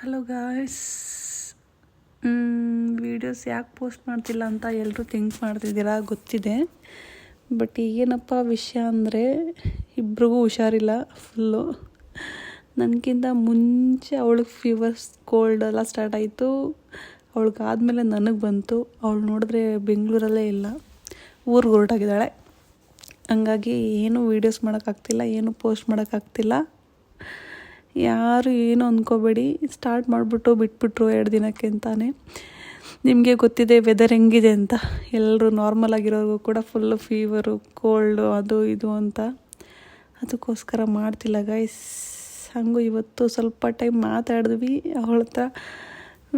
Hello guys, videos ಯಾಕೆ post ಮಾಡ್ತಿಲ್ಲ ಅಂತ ಎಲ್ಲರೂ ಥಿಂಕ್ ಮಾಡ್ತಿದ್ದೀರಾ ಗೊತ್ತಿದೆ. ಬಟ್ ಏನಪ್ಪ ವಿಷಯ ಅಂದರೆ ಇಬ್ರಿಗೂ ಹುಷಾರಿಲ್ಲ ಫುಲ್ಲು. ನನಗಿಂತ ಮುಂಚೆ ಅವಳಿಗೆ ಫೀವರ್ಸ್ ಕೋಲ್ಡ್ ಎಲ್ಲ ಸ್ಟಾರ್ಟ್ ಆಯಿತು. ಅವಳಿಗಾದ್ಮೇಲೆ ನನಗೆ ಬಂತು. ಅವಳು ನೋಡಿದ್ರೆ ಬೆಂಗಳೂರಲ್ಲೇ ಇಲ್ಲ, ಊರಿಗೆ ಹೊರಟಾಗಿದ್ದಾಳೆ. ಹಂಗಾಗಿ ಏನೂ ವೀಡಿಯೋಸ್ ಮಾಡೋಕ್ಕಾಗ್ತಿಲ್ಲ, ಏನೂ ಪೋಸ್ಟ್ ಮಾಡೋಕ್ಕಾಗ್ತಿಲ್ಲ. ಯಾರು ಏನು ಅಂದ್ಕೋಬೇಡಿ, ಸ್ಟಾರ್ಟ್ ಮಾಡಿಬಿಟ್ಟು ಬಿಟ್ಬಿಟ್ರು 2 ದಿನಕ್ಕೆ ಅಂತಾನೆ. ನಿಮಗೆ ಗೊತ್ತಿದೆ ವೆದರ್ ಹೆಂಗಿದೆ ಅಂತ. ಎಲ್ಲರೂ ನಾರ್ಮಲ್ ಆಗಿರೋರಿಗೂ ಕೂಡ ಫುಲ್ಲು ಫೀವರು, ಕೋಲ್ಡು, ಅದು ಇದು ಅಂತ. ಅದಕ್ಕೋಸ್ಕರ ಮಾಡ್ತಿಲ್ಲ ಗೈಸ್. ಹಂಗೂ ಇವತ್ತು ಸ್ವಲ್ಪ ಟೈಮ್ ಮಾತಾಡಿದ್ವಿ. ಅವಳ ಹತ್ರ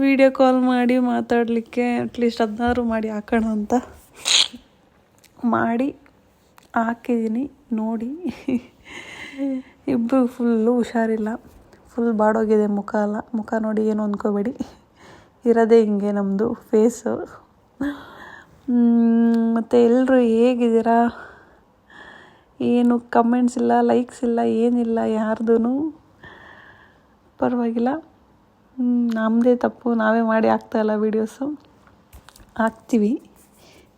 ವೀಡಿಯೋ ಕಾಲ್ ಮಾಡಿ ಮಾತಾಡಲಿಕ್ಕೆ ಅಟ್ಲೀಸ್ಟ್ ಅದನ್ನಾದ್ರು ಮಾಡಿ ಹಾಕೋಣ ಅಂತ ಮಾಡಿ ಹಾಕಿದ್ದೀನಿ. ನೋಡಿ, ಇಬ್ಬರು ಫುಲ್ಲು ಹುಷಾರಿಲ್ಲ, ಫುಲ್ ಬಾಡೋಗಿದೆ ಮುಖ ನೋಡಿ ಏನು ಅಂದ್ಕೋಬೇಡಿ. ಇರೋದೇ ಹಿಂಗೆ ನಮ್ಮದು ಫೇಸು. ಮತ್ತು ಎಲ್ಲರೂ ಹೇಗಿದ್ದೀರಾ? ಏನು ಕಮೆಂಟ್ಸ್ ಇಲ್ಲ, ಲೈಕ್ಸ್ ಇಲ್ಲ, ಏನಿಲ್ಲ ಯಾರ್ದೂ. ಪರವಾಗಿಲ್ಲ, ನಮ್ಮದೇ ತಪ್ಪು, ನಾವೇ ಮಾಡಿ ಆಗ್ತಾಯಿಲ್ಲ ವೀಡಿಯೋಸು. ಹಾಕ್ತೀವಿ,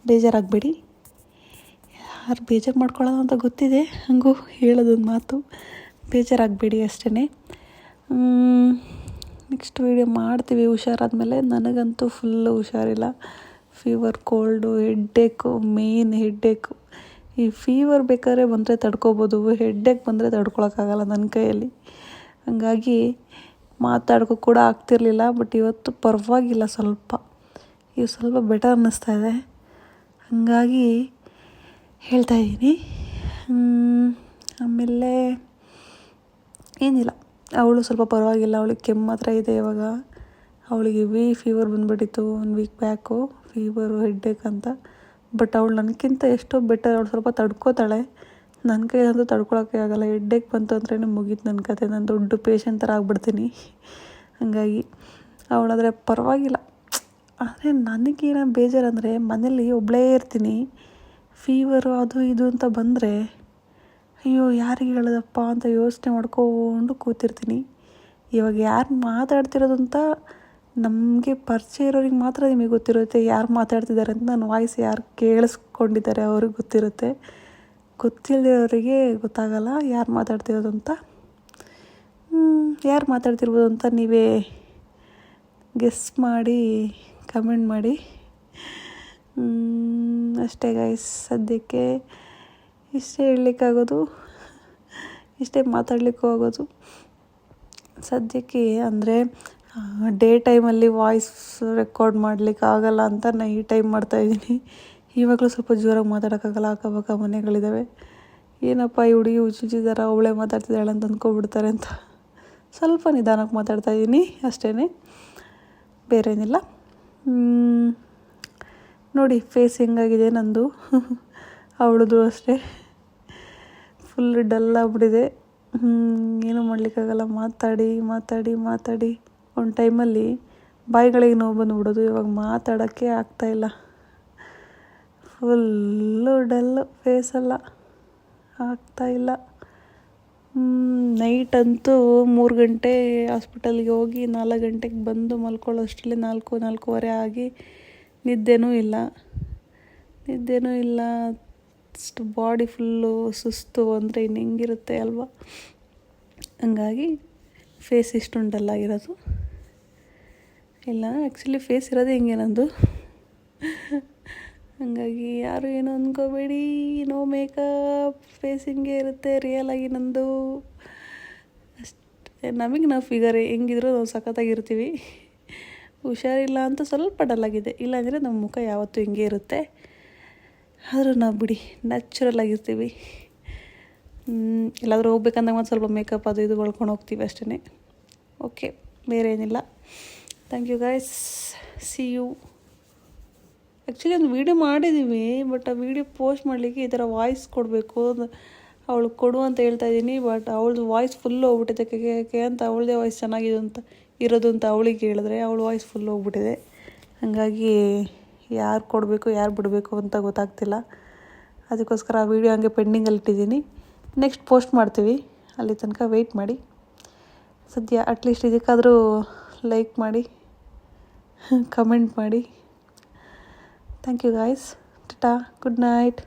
ಬೇಜಾರಾಗಬೇಡಿ. ಯಾರು ಬೇಜಾರು ಮಾಡ್ಕೊಳ್ಳೋದು ಅಂತ ಗೊತ್ತಿದೆ, ಹಂಗೂ ಹೇಳೋದೊಂದು ಮಾತು, ಬೇಜಾರಾಗಬೇಡಿ ಅಷ್ಟೇ. ನೆಕ್ಸ್ಟ್ ವೀಡಿಯೋ ಮಾಡ್ತೀವಿ ಹುಷಾರಾದ್ಮೇಲೆ. ನನಗಂತೂ ಫುಲ್ಲು ಹುಷಾರಿಲ್ಲ. Fever, cold, headache, main headache. ಈ ಫೀವರ್ ಬೇಕಾದ್ರೆ ಬಂದರೆ ತಡ್ಕೊಬೋದು, ಹೆಡ್ಡೇಕ್ ಬಂದರೆ ತಡ್ಕೊಳಕ್ಕಾಗಲ್ಲ ನನ್ನ ಕೈಯಲ್ಲಿ. ಹಂಗಾಗಿ ಮಾತಾಡ್ಕೋ ಕೂಡ ಆಗ್ತಿರ್ಲಿಲ್ಲ. ಬಟ್ ಇವತ್ತು ಪರವಾಗಿಲ್ಲ, ಸ್ವಲ್ಪ ಬೆಟರ್ ಅನ್ನಿಸ್ತಾಯಿದೆ. ಹಾಗಾಗಿ ಹೇಳ್ತಾಯಿದ್ದೀನಿ. ಆಮೇಲೆ ಏನಿಲ್ಲ, ಅವಳು ಸ್ವಲ್ಪ ಪರವಾಗಿಲ್ಲ. ಅವಳಿಗೆ ಕೆಮ್ಮು ಮಾತ್ರ ಇದೆ ಇವಾಗ. ಅವಳಿಗೆ ಫೀವರ್ ಬಂದುಬಿಟ್ಟಿತ್ತು 1 ವೀಕ್ ಬ್ಯಾಕು, ಫೀವರು, ಹೆಡ್ಡೇಕ್ ಅಂತ. ಬಟ್ ಅವಳು ನನಗಿಂತ ಎಷ್ಟೋ ಬೆಟರ್. ಅವಳು ಸ್ವಲ್ಪ ತಡ್ಕೋತಾಳೆ, ನನ್ನ ಕೈಯಂತೂ ತಡ್ಕೊಳಕ್ಕೆ ಆಗಲ್ಲ. ಹೆಡ್ಡೇಕ್ ಬಂತು ಅಂದ್ರೇ ಮುಗೀತು ನನ್ನ ಕತೆ. ನಾನು ದೊಡ್ಡ ಪೇಷಂಟ್ ಥರ ಆಗ್ಬಿಡ್ತೀನಿ. ಹಾಗಾಗಿ ಅವಳಾದರೆ ಪರವಾಗಿಲ್ಲ. ಆದರೆ ನನಗೇನೋ ಬೇಜಾರಂದರೆ, ಮನೇಲಿ ಒಬ್ಬಳೇ ಇರ್ತೀನಿ, ಫೀವರು ಅದು ಇದು ಅಂತ ಬಂದರೆ ಅಯ್ಯೋ ಯಾರಿಗೆ ಹೇಳೋದಪ್ಪ ಅಂತ ಯೋಚನೆ ಮಾಡ್ಕೊಂಡು ಕೂತಿರ್ತೀನಿ. ಇವಾಗ ಯಾರು ಮಾತಾಡ್ತಿರೋದು ಅಂತ ನಮಗೆ ಪರಿಚಯ ಇರೋರಿಗೆ ಮಾತ್ರ ನಿಮಗೆ ಗೊತ್ತಿರುತ್ತೆ, ಯಾರು ಮಾತಾಡ್ತಿದ್ದಾರೆ ಅಂತ. ನನ್ನ ವಾಯ್ಸ್ ಯಾರು ಕೇಳಿಸ್ಕೊಂಡಿದ್ದಾರೆ ಅವ್ರಿಗೆ ಗೊತ್ತಿರುತ್ತೆ. ಗೊತ್ತಿಲ್ಲದವರಿಗೆ ಗೊತ್ತಾಗಲ್ಲ ಯಾರು ಮಾತಾಡ್ತಿರೋದು ಅಂತ. ಯಾರು ಮಾತಾಡ್ತಿರ್ಬೋದು ಅಂತ ನೀವೇ ಗೆಸ್ ಮಾಡಿ ಕಮೆಂಟ್ ಮಾಡಿ. ಅಷ್ಟೇ ಗೈಸ್, ಸದ್ಯಕ್ಕೆ ಇಷ್ಟೇ ಹೇಳಲಿಕ್ಕಾಗೋದು, ಇಷ್ಟೇ ಮಾತಾಡಲಿಕ್ಕೂ ಆಗೋದು ಸದ್ಯಕ್ಕೆ. ಅಂದರೆ ಡೇ ಟೈಮಲ್ಲಿ ವಾಯ್ಸ್ ರೆಕಾರ್ಡ್ ಮಾಡಲಿಕ್ಕಾಗಲ್ಲ ಅಂತ ಈ ಟೈಮ್ ಮಾಡ್ತಾಯಿದ್ದೀನಿ. ಇವಾಗಲೂ ಸ್ವಲ್ಪ ಜೋರಾಗಿ ಮಾತಾಡೋಕ್ಕಾಗಲ್ಲ, ಅಕ್ಕಪಕ್ಕ ಮನೆಗಳಿದ್ದಾವೆ. ಏನಪ್ಪ ಈ ಹುಡುಗಿ ಹುಚ್ಚಿದ್ದಾರ, ಅವಳೇ ಮಾತಾಡ್ತಿದ್ದಾಳೆ ಅಂತ ಅಂದ್ಕೊಬಿಡ್ತಾರೆ ಅಂತ ಸ್ವಲ್ಪ ನಿಧಾನಕ್ಕೆ ಮಾತಾಡ್ತಾಯಿದ್ದೀನಿ ಅಷ್ಟೇ, ಬೇರೇನಿಲ್ಲ. ನೋಡಿ ಫೇಸ್ ಹೆಂಗಾಗಿದೆ ನಂದು, ಅವಳದು ಅಷ್ಟೇ. ಫುಲ್ ಡಲ್ ಆಗ್ಬಿಟ್ಟಿದೆ. ಏನೂ ಮಾಡಲಿಕ್ಕಾಗಲ್ಲ. ಮಾತಾಡಿ ಒಂದು ಟೈಮಲ್ಲಿ ಬಾಯಿಗಳಿಗೆ ನೋವು ಬಂದುಬಿಡೋದು. ಇವಾಗ ಮಾತಾಡೋಕ್ಕೆ ಆಗ್ತಾಯಿಲ್ಲ. ಫುಲ್ಲು ಡಲ್ಲು ಫೇಸೆಲ್ಲ, ಆಗ್ತಾಯಿಲ್ಲ. ನೈಟಂತೂ 3 ಗಂಟೆ ಹಾಸ್ಪಿಟಲ್ಗೆ ಹೋಗಿ 4 ಗಂಟೆಗೆ ಬಂದು ಮಲ್ಕೊಳ್ಳೋಷ್ಟರಲ್ಲಿ 4-4:15 ಆಗಿ ನಿದ್ದೆನೂ ಇಲ್ಲ. ಅಷ್ಟು ಬಾಡಿ ಫುಲ್ಲು ಸುಸ್ತು ಅಂದರೆ ಇನ್ನು ಹೆಂಗಿರುತ್ತೆ ಅಲ್ವಾ. ಹಂಗಾಗಿ ಫೇಸ್ ಇಷ್ಟೊಂದು ಡಲ್ಲಾಗಿರೋದು. ಇಲ್ಲ, ಆ್ಯಕ್ಚುಲಿ ಫೇಸ್ ಇರೋದೇ ಹಿಂಗೆ ನಂದು. ಹಾಗಾಗಿ ಯಾರು ಏನು ಅಂದ್ಕೋಬೇಡಿ, ನೋ ಮೇಕಪ್, ಫೇಸ್ ಹಿಂಗೆ ಇರುತ್ತೆ ರಿಯಲಾಗಿ ನಂದು. ಅಷ್ಟೇ, ನಮಗೆ ನಾವು ಫಿಗರ್ ಹೆಂಗಿದ್ರು ನಾವು ಸಖತ್ತಾಗಿರ್ತೀವಿ. ಹುಷಾರಿಲ್ಲ ಅಂತ ಸ್ವಲ್ಪ ಡಲ್ಲಾಗಿದೆ, ಇಲ್ಲಾಂದರೆ ನಮ್ಮ ಮುಖ ಯಾವತ್ತೂ ಹಿಂಗೆ ಇರುತ್ತೆ. ಆದರೂ ನಾವು ಬಿಡಿ ನ್ಯಾಚುರಲ್ ಆಗಿರ್ತೀವಿ. ಎಲ್ಲಾದರೂ ಹೋಗ್ಬೇಕಂದಾಗ ಮತ್ತು ಸ್ವಲ್ಪ ಮೇಕಪ್ ಅದು ಇದು ಬಳ್ಕೊಂಡು ಹೋಗ್ತೀವಿ ಅಷ್ಟೇ. ಓಕೆ, ಬೇರೆ ಏನಿಲ್ಲ. Thank you guys, see you. Actually ಒಂದು ವೀಡಿಯೋ ಮಾಡಿದ್ದೀವಿ, ಬಟ್ ಆ ವೀಡಿಯೋ ಪೋಸ್ಟ್ ಮಾಡಲಿಕ್ಕೆ ಈ ಥರ ವಾಯ್ಸ್ ಕೊಡಬೇಕು, ಅವಳು ಕೊಡು ಅಂತ ಹೇಳ್ತಾಯಿದ್ದೀನಿ. ಬಟ್ ಅವಳದು ವಾಯ್ಸ್ ಫುಲ್ಲು ಹೋಗ್ಬಿಟ್ಟಿದೆ. ಕೆ ಅಂತ ಅವಳದೇ ವಾಯ್ಸ್ ಚೆನ್ನಾಗಿದೆ ಅಂತ ಇರೋದು ಅಂತ ಅವಳಿಗೆ ಹೇಳಿದ್ರೆ ಅವಳ ವಾಯ್ಸ್ ಫುಲ್ ಹೋಗ್ಬಿಟ್ಟಿದೆ. ಹಾಗಾಗಿ ಯಾರು ಕೊಡಬೇಕು ಯಾರು ಬಿಡಬೇಕು ಅಂತ ಗೊತ್ತಾಗ್ತಿಲ್ಲ. ಅದಕ್ಕೋಸ್ಕರ ಆ ವೀಡಿಯೋ ಹಂಗೆ ಪೆಂಡಿಂಗಲ್ಲಿ ಇಟ್ಟಿದ್ದೀನಿ. ನೆಕ್ಸ್ಟ್ ಪೋಸ್ಟ್ ಮಾಡ್ತೀವಿ, ಅಲ್ಲಿ ತನಕ ವೆಯ್ಟ್ ಮಾಡಿ. ಸದ್ಯ ಅಟ್ಲೀಸ್ಟ್ ಇದಕ್ಕಾದರೂ ಲೈಕ್ ಮಾಡಿ ಕಮೆಂಟ್ ಮಾಡಿ. Thank you guys. ಟಾಟಾ, ಗುಡ್ ನೈಟ್.